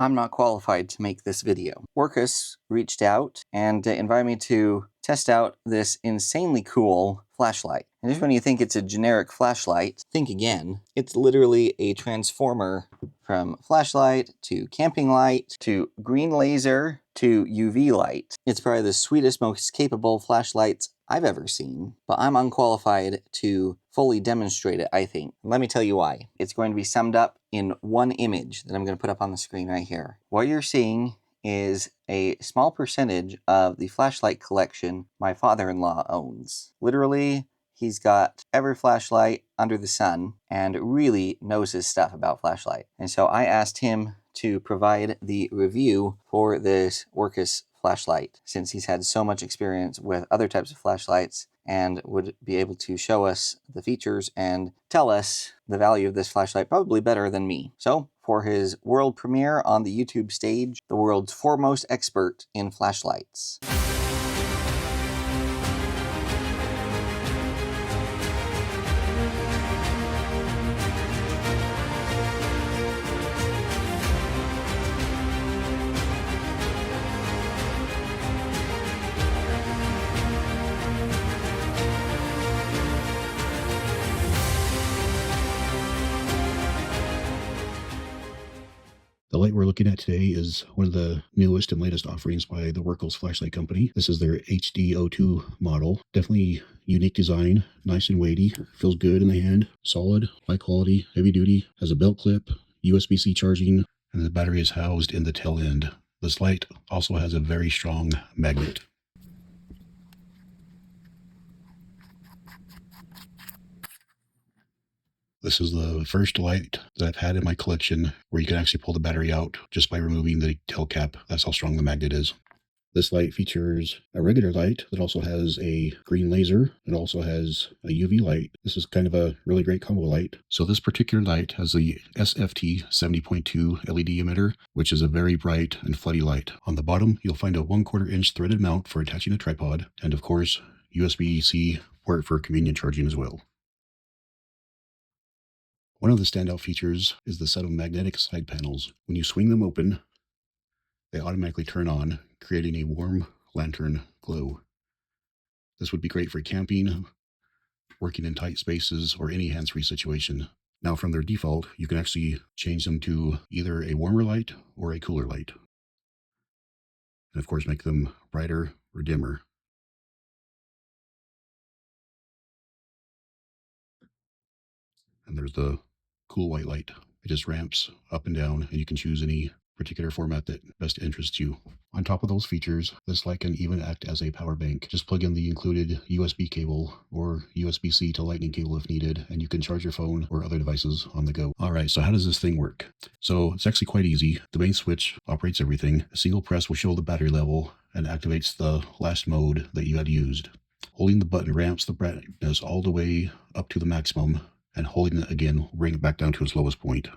I'm not qualified to make this video. Wurkkos reached out and invited me to test out this insanely cool flashlight. And just when you think it's a generic flashlight, think again. It's literally a transformer from flashlight to camping light to green laser to UV light. It's probably the sweetest, most capable flashlights I've ever seen, but I'm unqualified to fully demonstrate it, I think. Let me tell you why. It's going to be summed up in one image that I'm going to put up on the screen right here. What you're seeing is a small percentage of the flashlight collection my father-in-law owns. Literally, he's got every flashlight under the sun and really knows his stuff about flashlight. And so I asked him to provide the review for this Wurkkos flashlight, since he's had so much experience with other types of flashlights and would be able to show us the features and tell us the value of this flashlight probably better than me. So, for his world premiere on the YouTube stage, the world's foremost expert in flashlights. The light we're looking at today is one of the newest and latest offerings by the Wurkkos flashlight company. This is their HD02 model. Definitely unique design, nice and weighty, feels good in the hand, solid, high quality, heavy duty, has a belt clip, USB-C charging, and the battery is housed in the tail end. This light also has a very strong magnet. This is the first light that I've had in my collection where you can actually pull the battery out just by removing the tail cap. That's how strong the magnet is. This light features a regular light that also has a green laser. It also has a UV light. This is kind of a really great combo light. So this particular light has the SFT 70.2 LED emitter, which is a very bright and floody light. On the bottom, you'll find a 1/4 inch threaded mount for attaching a tripod, and of course, USB-C port for convenient charging as well. One of the standout features is the set of magnetic side panels. When you swing them open, they automatically turn on, creating a warm lantern glow. This would be great for camping, working in tight spaces, or any hands-free situation. Now from their default, you can actually change them to either a warmer light or a cooler light. And of course, make them brighter or dimmer. And there's the cool white light. It just ramps up and down, and you can choose any particular format that best interests you. On top of those features, this light can even act as a power bank. Just plug in the included USB cable or USB-C to lightning cable if needed, and you can charge your phone or other devices on the go. All right, so how does this thing work? So it's actually quite easy. The main switch operates everything. A single press will show the battery level and activates the last mode that you had used. Holding the button ramps the brightness all the way up to the maximum, and holding it again will bring it back down to its lowest point.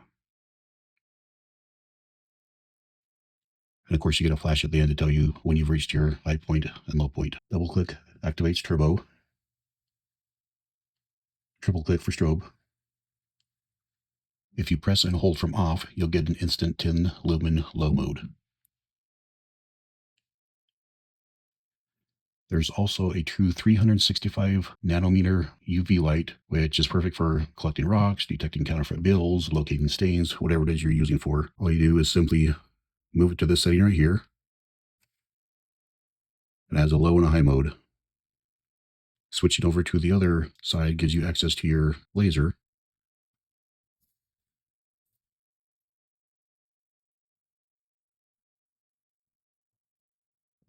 And of course, you get a flash at the end to tell you when you've reached your high point and low point. Double click activates turbo. Triple click for strobe. If you press and hold from off, you'll get an instant 10 lumen low mode. There's also a true 365 nanometer UV light, which is perfect for collecting rocks, detecting counterfeit bills, locating stains, whatever it is you're using for. All you do is simply move it to this setting right here. It has a low and a high mode. Switching over to the other side gives you access to your laser.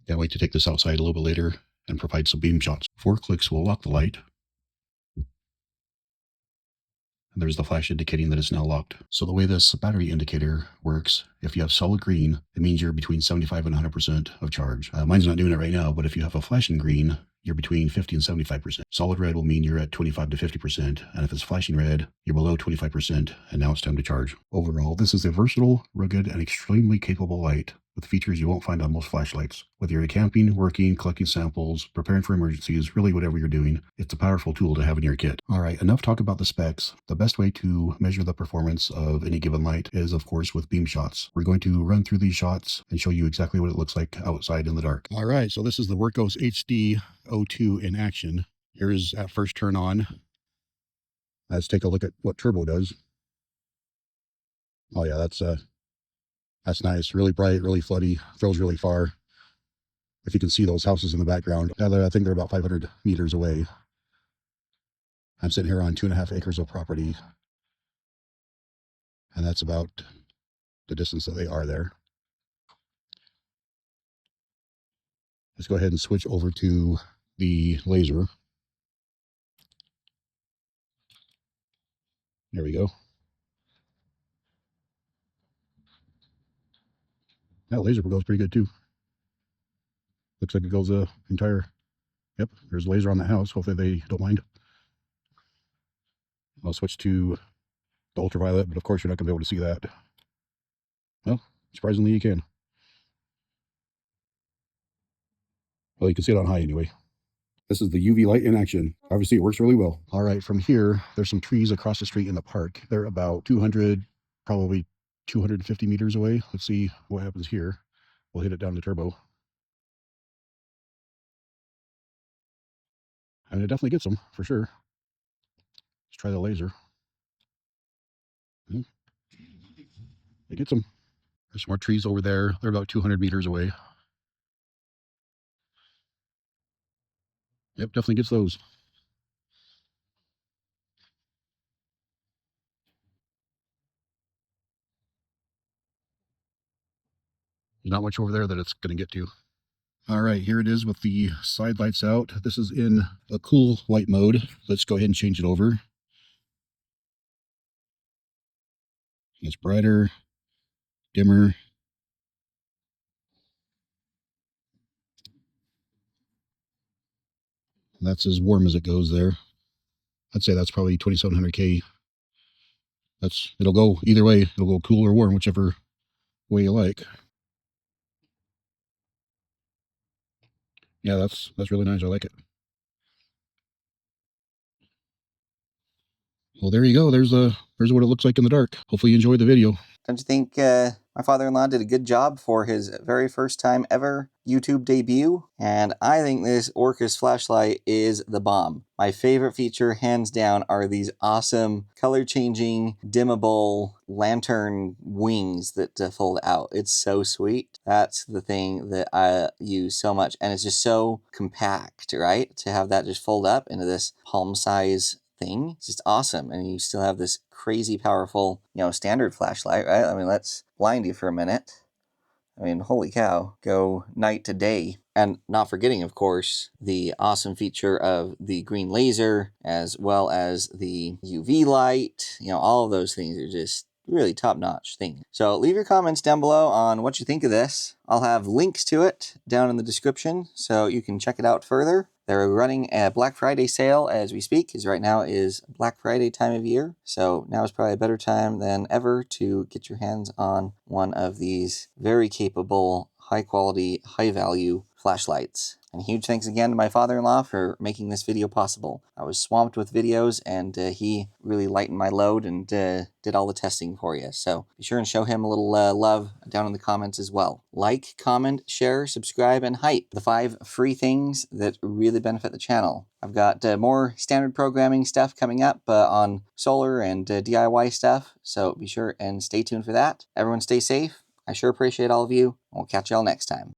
Can't wait to take this outside a little bit later and provide some beam shots. 4 clicks will lock the light. And there's the flash indicating that it's now locked. So the way this battery indicator works, if you have solid green, it means you're between 75 and 100% of charge. Mine's not doing it right now, but if you have a flashing green, you're between 50 and 75%. Solid red will mean you're at 25 to 50%, and if it's flashing red, you're below 25%, and now it's time to charge. Overall, this is a versatile, rugged, and extremely capable light with features you won't find on most flashlights. Whether you're camping, working, collecting samples, preparing for emergencies, really whatever you're doing, it's a powerful tool to have in your kit. All right, enough talk about the specs. The best way to measure the performance of any given light is, of course, with beam shots. We're going to run through these shots and show you exactly what it looks like outside in the dark. All right, so this is the Wurkkos HD02 in action. Here is at first turn on. Let's take a look at what turbo does. Oh yeah, that's nice. Really bright, really floody, throws really far. If you can see those houses in the background, I think they're about 500 meters away. I'm sitting here on 2.5 acres of property, and that's about the distance that they are there. Let's go ahead and switch over to the laser. There we go. That laser goes pretty good too. Looks like it goes entire. Yep, there's a laser on the house. Hopefully they don't mind. I'll switch to the ultraviolet, but of course you're not going to be able to see that. Well, surprisingly you can. Well, you can see it on high anyway. This is the UV light in action. Obviously, it works really well. All right, from here, there's some trees across the street in the park. They're about 200, probably 250 meters away. Let's see what happens here. We'll hit it down to turbo. And it definitely gets them, for sure. Let's try the laser. It gets them. There's some more trees over there. They're about 200 meters away. Yep, definitely gets those. There's not much over there that it's going to get to. All right, here it is with the side lights out. This is in a cool white mode. Let's go ahead and change it over. It's brighter, dimmer. That's as warm as it goes there. I'd say that's probably 2700K. It'll go either way. It'll go cool or warm, whichever way you like. Yeah, that's really nice. I like it. Well, there you go. There's what it looks like in the dark. Hopefully you enjoyed the video. Don't you think my father-in-law did a good job for his very first time ever YouTube debut? And I think this Wurkkos flashlight is the bomb. My favorite feature, hands down, are these awesome color-changing, dimmable lantern wings that fold out. It's so sweet. That's the thing that I use so much. And it's just so compact, right? To have that just fold up into this palm-size thing. It's just awesome. And you still have this crazy powerful, standard flashlight, right? I mean, let's blind you for a minute. I mean, holy cow, go night to day. And not forgetting, of course, the awesome feature of the green laser, as well as the UV light. All of those things are just really top-notch thing. So leave your comments down below on what you think of this. I'll have links to it down in the description so you can check it out further. They're running a Black Friday sale as we speak, because right now is Black Friday time of year. So now is probably a better time than ever to get your hands on one of these very capable, high quality, high value flashlights. And huge thanks again to my father-in-law for making this video possible. I was swamped with videos, and he really lightened my load and did all the testing for you. So be sure and show him a little love down in the comments as well. Like, comment, share, subscribe, and hype. The 5 free things that really benefit the channel. I've got more standard programming stuff coming up on solar and DIY stuff, so be sure and stay tuned for that. Everyone stay safe. I sure appreciate all of you, and we'll catch y'all next time.